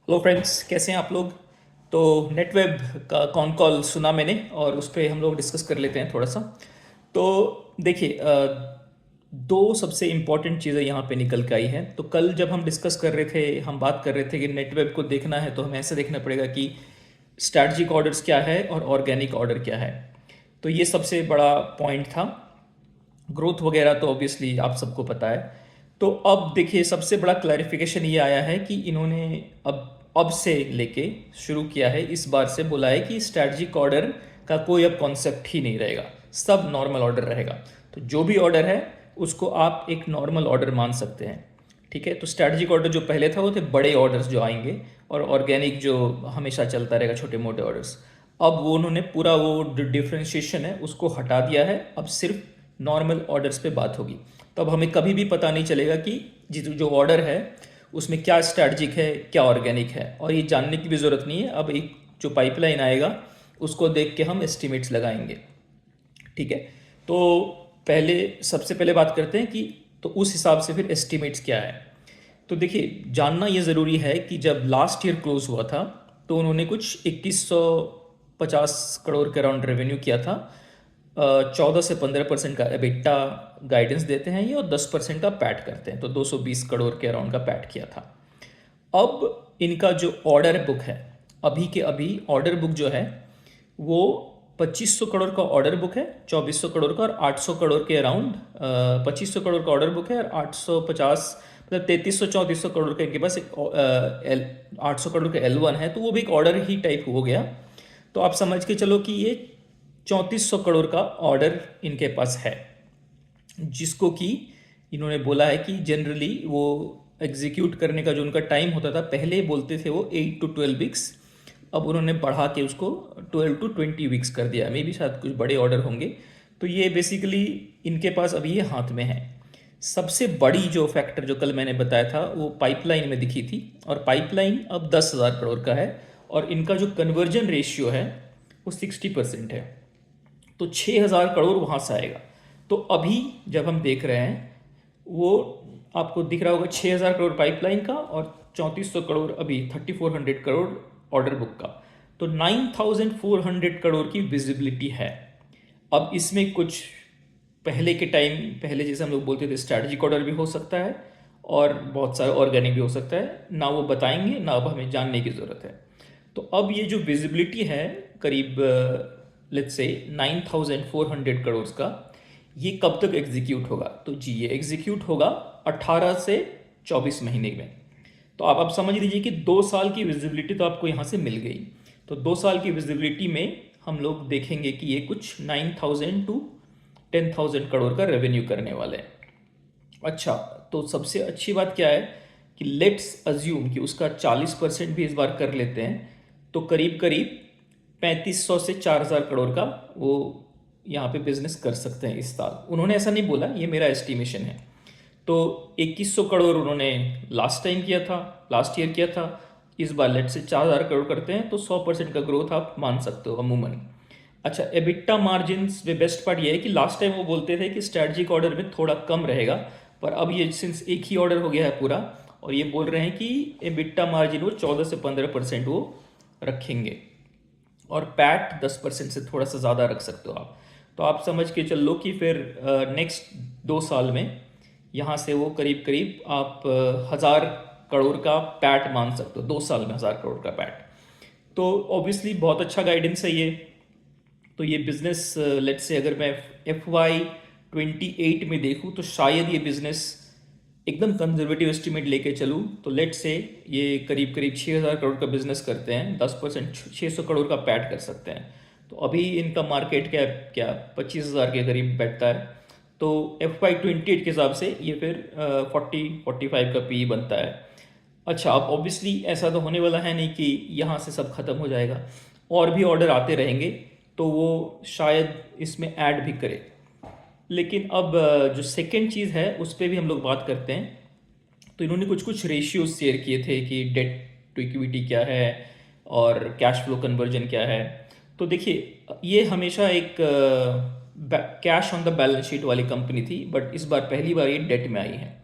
Hello friends, कैसे हैं आप लोग। तो नेटवेब का कॉन कॉल सुना मैंने और उस पर हम लोग डिस्कस कर लेते हैं थोड़ा सा। तो देखिए, दो सबसे इम्पॉर्टेंट चीज़ें यहाँ पे निकल के आई हैं। तो कल जब हम डिस्कस कर रहे थे, हम बात कर रहे थे कि नेटवेब को देखना है तो हमें ऐसे देखना पड़ेगा कि स्ट्रैटेजिक ऑर्डर्स क्या है और ऑर्गेनिक ऑर्डर क्या है। तो ये सबसे बड़ा पॉइंट था। ग्रोथ वगैरह तो ऑब्वियसली आप सबको पता है। तो अब देखिए, सबसे बड़ा क्लैरिफिकेशन ये आया है कि इन्होंने अब से लेके शुरू किया है, इस बार से बोला है कि स्ट्रैटेजिक ऑर्डर का कोई अब कॉन्सेप्ट ही नहीं रहेगा, सब नॉर्मल ऑर्डर रहेगा। तो जो भी ऑर्डर है उसको आप एक नॉर्मल ऑर्डर मान सकते हैं। ठीक है, तो स्ट्रैटेजिक ऑर्डर जो पहले था वो थे बड़े ऑर्डर्स जो आएंगे, और ऑर्गेनिक जो हमेशा चलता रहेगा, छोटे मोटे ऑर्डर्स। अब वो उन्होंने पूरा वो डिफ्रेंशिएशन है उसको हटा दिया है, अब सिर्फ नॉर्मल ऑर्डर्स पे बात होगी। तो अब हमें कभी भी पता नहीं चलेगा कि जो ऑर्डर है उसमें क्या स्ट्रैटेजिक है क्या ऑर्गेनिक है, और ये जानने की भी ज़रूरत नहीं है। अब एक जो पाइपलाइन आएगा उसको देख के हम एस्टिमेट्स लगाएंगे। ठीक है, तो पहले सबसे पहले बात करते हैं कि तो उस हिसाब से फिर एस्टिमेट्स क्या है। तो देखिए, जानना ये ज़रूरी है कि जब लास्ट ईयर क्लोज हुआ था तो उन्होंने कुछ 2150 करोड़ के अराउंड रेवेन्यू किया था। 14 से 15% का एबिटा गाइडेंस देते हैं ये, और 10% का पैट करते हैं, तो 220 करोड़ के अराउंड का पैट किया था। अब इनका जो ऑर्डर बुक है, अभी के अभी ऑर्डर बुक जो है वो 2500 करोड़ का ऑर्डर बुक है, 2400 करोड़ का, और 800 करोड़ के अराउंड 2500 करोड़ का ऑर्डर बुक है, और 850 मतलब 3300 3400 करोड़ का इनके पास एक 800 करोड़ का L1 है, तो वो भी एक ऑर्डर ही टाइप हो गया। तो आप समझ के चलो कि ये 3400 करोड़ का ऑर्डर इनके पास है, जिसको कि इन्होंने बोला है कि जनरली वो एग्जीक्यूट करने का जो उनका टाइम होता था, पहले बोलते थे वो 8 to 12 वीक्स, अब उन्होंने बढ़ा के उसको 12 to 20 वीक्स कर दिया। मे भी शायद कुछ बड़े ऑर्डर होंगे। तो ये बेसिकली इनके पास अभी ये हाथ में है। सबसे बड़ी जो फैक्टर जो कल मैंने बताया था वो पाइपलाइन में दिखी थी, और पाइपलाइन अब 10,000 करोड़ का है, और इनका जो कन्वर्जन रेशियो है वो 60% है। तो 6,000 करोड़ वहाँ से आएगा। तो अभी जब हम देख रहे हैं वो आपको दिख रहा होगा 6,000 करोड़ पाइपलाइन का, और 3400 करोड़ अभी 3400 करोड़ ऑर्डर बुक का। तो 9,400 करोड़ की विजिबिलिटी है। अब इसमें कुछ पहले के टाइम, पहले जैसे हम लोग बोलते थे स्ट्रैटेजिक ऑर्डर भी हो सकता है, और बहुत सारे ऑर्गेनिक भी हो सकता है ना, वो बताएंगे ना, अब हमें जानने की ज़रूरत है। तो अब ये जो विजिबिलिटी है करीब लेट्स से 9,400 करोड़ का, ये कब तक एग्जीक्यूट होगा। तो जी, ये एग्जीक्यूट होगा 18 से 24 महीने में। तो आप समझ लीजिए कि 2 साल की विजिबिलिटी तो आपको यहाँ से मिल गई। तो 2 साल की विजिबिलिटी में हम लोग देखेंगे कि ये कुछ 9,000 to 10,000 करोड़ का रेवेन्यू करने वाले हैं। अच्छा, तो सबसे अच्छी बात क्या है कि लेट्स अज्यूम कि उसका 40% भी इस बार कर लेते हैं, तो करीब करीब 3500 से 4,000 करोड़ का वो यहाँ पे बिजनेस कर सकते हैं इस साल। उन्होंने ऐसा नहीं बोला, ये मेरा एस्टिमेशन है। तो 2100 करोड़ उन्होंने लास्ट टाइम किया था, लास्ट ईयर किया था। इस बार लेट से 4,000 करोड़ करते हैं, तो 100% का ग्रोथ आप मान सकते हो अमूमन। अच्छा, एबिट्टा मार्जिन में बेस्ट पार्ट ये है कि लास्ट टाइम वो बोलते थे कि स्ट्रैटेजिक ऑर्डर में थोड़ा कम रहेगा, पर अब ये सिंस एक ही ऑर्डर हो गया है पूरा, और ये बोल रहे हैं कि एबिट्टा मार्जिन वो 14 से 15% वो रखेंगे, और पैट 10% से थोड़ा सा ज़्यादा रख सकते हो आप। तो आप समझ के चल लो कि फिर नेक्स्ट 2 साल में यहाँ से वो करीब करीब आप 1,000 करोड़ का पैट मान सकते हो, 2 साल में 1,000 करोड़ का पैट। तो ऑब्वियसली बहुत अच्छा गाइडेंस है ये। तो ये बिज़नेस लेट से अगर मैं FY 28 में देखूँ तो शायद ये बिज़नेस एकदम कंजर्वेटिव एस्टिमेट लेके चलूँ तो लेट से ये करीब करीब 6,000 करोड़ का बिजनेस करते हैं, 10% 600 करोड़ का पैट कर सकते हैं। तो अभी इनका मार्केट कैप क्या 25,000 के करीब बैठता है। तो FY 28 के हिसाब से ये फिर 40-45 का पी बनता है। अच्छा, अब ऑब्वियसली ऐसा तो होने वाला है नहीं कि यहाँ से सब खत्म हो जाएगा, और भी ऑर्डर आते रहेंगे, तो वो शायद इसमें ऐड भी करे। लेकिन अब जो सेकंड चीज़ है उस पर भी हम लोग बात करते हैं। तो इन्होंने कुछ कुछ रेशियोज शेयर किए थे कि डेट टू इक्विटी क्या है और कैश फ्लो कन्वर्जन क्या है। तो देखिए, ये हमेशा एक cash on the balance sheet वाली कंपनी थी, बट इस बार पहली बार ये डेट में आई है।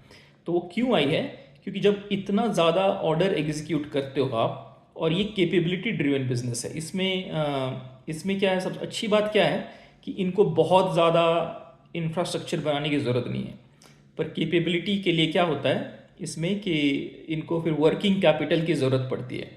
तो वो क्यों आई है क्योंकि जब इतना ज़्यादा ऑर्डर एग्जीक्यूट करते हो आप, और ये कैपेबिलिटी ड्रिवन बिजनेस है, इसमें क्या है, सबसे अच्छी बात क्या है कि इनको बहुत ज़्यादा इंफ्रास्ट्रक्चर बनाने की ज़रूरत नहीं है। पर कैपेबिलिटी के लिए क्या होता है इसमें कि इनको फिर वर्किंग कैपिटल की ज़रूरत पड़ती है,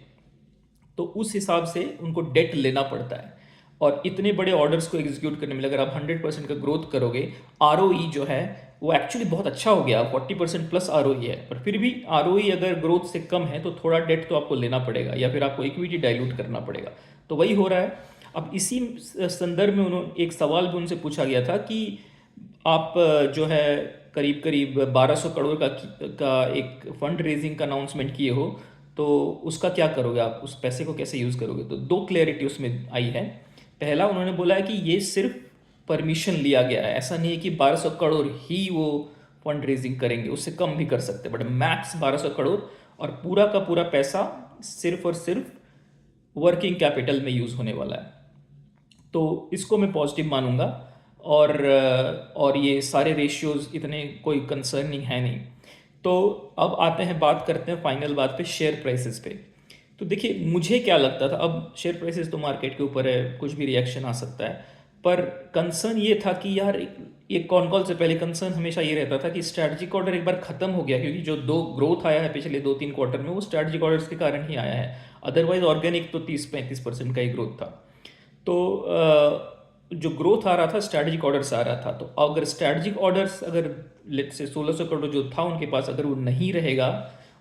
तो उस हिसाब से उनको डेट लेना पड़ता है। और इतने बड़े ऑर्डर्स को एग्जीक्यूट करने में अगर आप 100% का ग्रोथ करोगे, आरओई जो है वो एक्चुअली बहुत अच्छा हो गया, 40% प्लस आरओई है, पर फिर भी आरओई अगर ग्रोथ से कम है तो थोड़ा डेट तो आपको लेना पड़ेगा या फिर आपको इक्विटी डाइल्यूट करना पड़ेगा। तो वही हो रहा है। अब इसी संदर्भ में उन्होंने एक सवाल भी उनसे पूछा गया था कि आप जो है करीब करीब 1200 करोड़ का एक फंड रेजिंग का अनाउंसमेंट किए हो, तो उसका क्या करोगे, आप उस पैसे को कैसे यूज़ करोगे। तो दो क्लैरिटी उसमें आई है। पहला, उन्होंने बोला है कि ये सिर्फ परमिशन लिया गया है, ऐसा नहीं है कि 1200 करोड़ ही वो फंड रेजिंग करेंगे, उससे कम भी कर सकते हैं, बट मैक्स 1200 करोड़, और पूरा का पूरा पैसा सिर्फ और सिर्फ वर्किंग कैपिटल में यूज़ होने वाला है। तो इसको मैं पॉजिटिव मानूंगा। और ये सारे रेशियोज इतने कोई कंसर्निंग है नहीं। तो अब आते हैं, बात करते हैं फाइनल बात पे, शेयर प्राइसेस पे। तो देखिए, मुझे क्या लगता था, अब शेयर प्राइसेस तो मार्केट के ऊपर है, कुछ भी रिएक्शन आ सकता है, पर कंसर्न ये था कि यार ये कॉन कॉल से पहले कंसर्न हमेशा ये रहता था कि स्ट्रैटेजिक ऑर्डर एक बार खत्म हो गया, क्योंकि जो दो ग्रोथ आया है पिछले 2-3 क्वार्टर में वो स्ट्रैटेजिक ऑर्डर्स के कारण ही आया है, अदरवाइज ऑर्गेनिक तो 30-35% का ही ग्रोथ था। तो जो ग्रोथ आ रहा था स्ट्रैटेजिक ऑर्डर से आ रहा था। तो अगर स्ट्रैटेजिक ऑर्डर्स, अगर लेट्स से 1600 करोड़ जो था उनके पास, अगर वो नहीं रहेगा,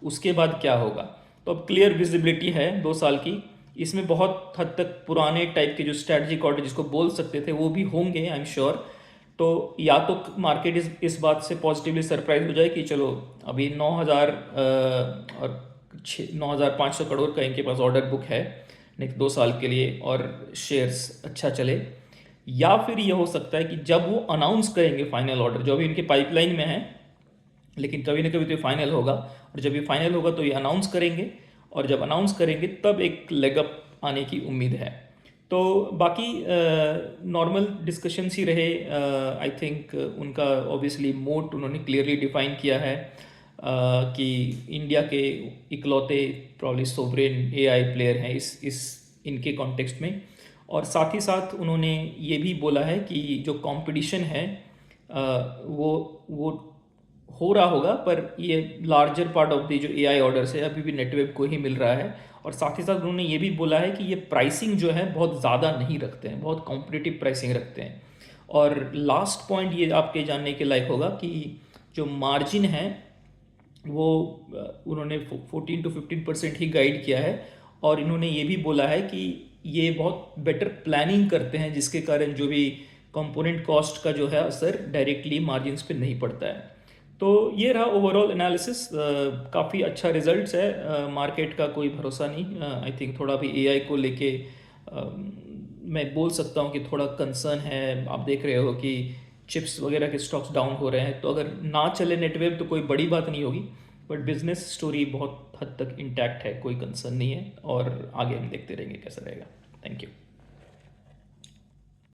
उसके बाद क्या होगा। तो अब क्लियर विजिबिलिटी है 2 साल की, इसमें बहुत हद तक पुराने टाइप के जो स्ट्रैटेजिक ऑर्डर जिसको बोल सकते थे वो भी होंगे, आई एम श्योर। तो या तो मार्केट इस बात से पॉजिटिवली सरप्राइज हो जाए कि चलो अभी 9000 और 9500 करोड़ का इनके पास ऑर्डर बुक है नेक्स्ट 2 साल के लिए, और शेयर्स अच्छा चले। या फिर ये हो सकता है कि जब वो अनाउंस करेंगे फाइनल ऑर्डर, जो अभी इनके पाइपलाइन में है, लेकिन कभी ना कभी तो ये फाइनल होगा, और जब ये फाइनल होगा तो ये अनाउंस करेंगे, और जब अनाउंस करेंगे तब एक लेग अप आने की उम्मीद है। तो बाकी नॉर्मल डिस्कशंस ही रहे। आई थिंक उनका ऑब्वियसली मोट उन्होंने क्लियरली डिफाइन किया है कि इंडिया के इकलौते प्रॉब्ली सोवरेन एआई प्लेयर हैं इस इनके कॉन्टेक्स्ट में। और साथ ही साथ उन्होंने ये भी बोला है कि जो कंपटीशन है वो हो रहा होगा, पर ये लार्जर पार्ट ऑफ द जो एआई ऑर्डर्स है अभी भी नेटवेब को ही मिल रहा है। और साथ ही साथ उन्होंने ये भी बोला है कि ये प्राइसिंग जो है बहुत ज़्यादा नहीं रखते हैं, बहुत कॉम्पिटिटिव प्राइसिंग रखते हैं। और लास्ट पॉइंट ये आपके जानने के लायक होगा कि जो मार्जिन है वो उन्होंने 14-15% ही गाइड किया है, और इन्होंने ये भी बोला है कि ये बहुत बेटर प्लानिंग करते हैं, जिसके कारण जो भी कंपोनेंट कॉस्ट का जो है असर डायरेक्टली मार्जिन्स पे नहीं पड़ता है। तो ये रहा ओवरऑल एनालिसिस। काफ़ी अच्छा रिजल्ट्स है, मार्केट का कोई भरोसा नहीं। आई थिंक थोड़ा भी एआई को लेके मैं बोल सकता हूँ कि थोड़ा कंसर्न है। आप देख रहे हो कि चिप्स वगैरह के स्टॉक्स डाउन हो रहे हैं, तो अगर ना चले नेटवेब तो कोई बड़ी बात नहीं होगी, बट बिजनेस स्टोरी बहुत हद तक इंटैक्ट है, कोई कंसर्न नहीं है, और आगे हम देखते रहेंगे कैसा रहेगा। Thank you.